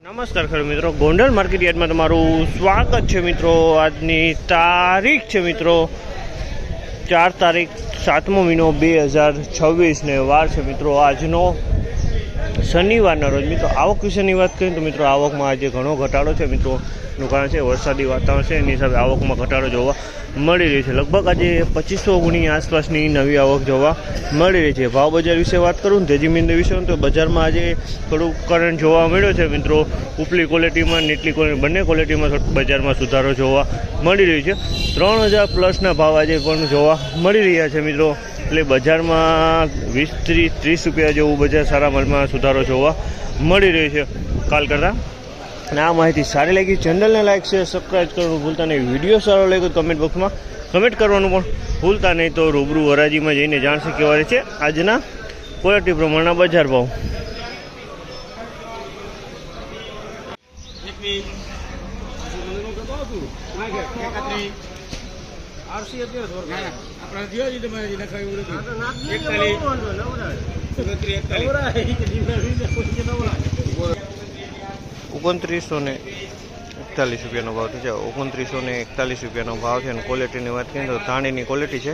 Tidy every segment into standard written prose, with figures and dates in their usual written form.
નમસ્કાર ખેડૂત મિત્રો, ગોંડલ માર્કેટ યાર્ડમાં તમારું સ્વાગત છે મિત્રો। આજની તારીખ છે મિત્રો 4 તારીખ 7મો મહિનો 2026 ને વાર છે મિત્રો આજનો શનિવારના રોજ। મિત્રો આવક વિશેની વાત કરીએ તો મિત્રો આવકમાં આજે ઘણો ઘટાડો છે મિત્રો। નું કારણ છે વરસાદી વાતાવરણ છે, એની હિસાબે આવકમાં ઘટાડો જોવા મળી રહી છે। લગભગ આજે 2500 ગુણી આસપાસની નવી આવક જોવા મળી રહી છે। ભાવ બજાર વિશે વાત કરું તેજી મંદી વિશે તો બજારમાં આજે થોડું કરંટ જોવા મળ્યો છે મિત્રો। ઉપલી ક્વોલિટીમાં નીચલી ક્વોલિટી બંને ક્વોલિટીમાં બજારમાં સુધારો જોવા મળી રહ્યો છે। 3000 પ્લસના ભાવ આજે પણ જોવા મળી રહ્યા છે મિત્રો। એટલે બજારમાં 20-30 રૂપિયા જેવું બજાર સારા માલમાં સુધારો જોવા મળી રહ્યો છે કાલ કરતાં। અને આ માહિતી સારી લાગી ચેનલને લાઈક શેર સબસ્ક્રાઈબ કરવાનું ભૂલતા નહીં। વિડીયો સારો લાગ્યો કમેન્ટ બોક્સમાં કમેન્ટ કરવાનું પણ ભૂલતા નહીં। તો રૂબરૂ હરાજીમાં જઈને જાણશે કેવા રહે છે આજના ક્વોલિટી પ્રમાણના બજાર ભાવ। ₹2941 રૂપિયાનો ભાવ છે। 2941 રૂપિયાનો ભાવ છે। અને ક્વોલિટીની વાત કરીએ તો ધાણીની ક્વોલિટી છે,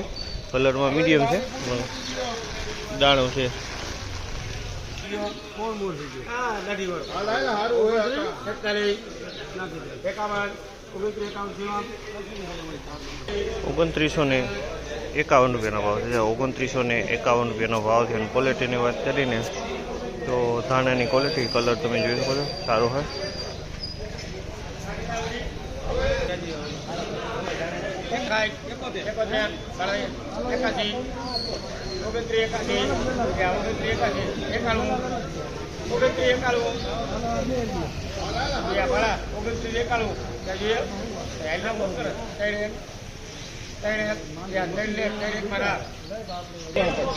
કલરમાં મીડિયમ છે, દાણો છે। ₹2951 રૂપિયાનો ભાવ છે। 2951 રૂપિયાનો ભાવ છે। અને ક્વોલિટીની વાત કરીને તો ધાણાની ક્વોલિટી કલર તમે જોઈ શકો છો સારો છે।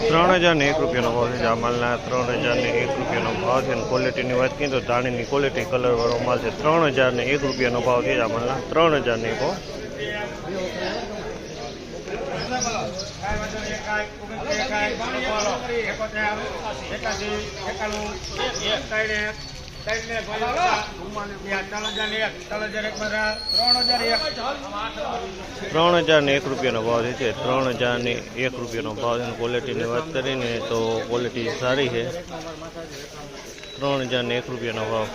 ₹3001 રૂપિયાનો ભાવ છે। જામલના ₹3001 રૂપિયાનો ભાવ છે। અને ક્વોલિટીની વાત કરીએ તો ધાણીની ક્વોલિટી કલરવાળો માલ છે। ₹3001 રૂપિયાનો ભાવ છે જામલના। 3001 ભાવ। ₹3001 રૂપિયાનો ભાવ છે। 3001 રૂપિયાનો ભાવ છે। ક્વોલિટીની વાત કરીને તો ક્વોલિટી સારી છે। 3001 રૂપિયાનો ભાવ।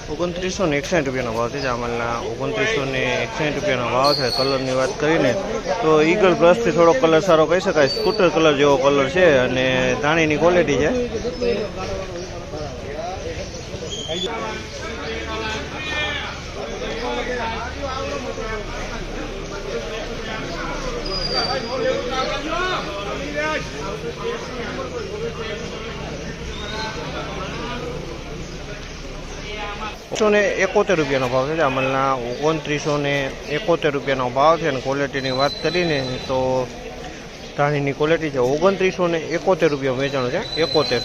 ₹2961 રૂપિયાનો ભાવ છે જામલના। ₹2961 રૂપિયાનો ભાવ છે। કલરની વાત કરીને તો ઈગલ બ્રશથી થોડો કલર સારો કહી શકાય, સ્કૂટર કલર જેવો કલર છે। અને ધાણીની ક્વોલિટી છે। ₹2971 રૂપિયાનો ભાવ છે જામલના। ₹2971 રૂપિયાનો ભાવ છે। અને ક્વોલિટીની વાત કરીને તો ધાણીની ક્વોલિટી છે। ₹2971 રૂપિયા વેચાણું છે। 71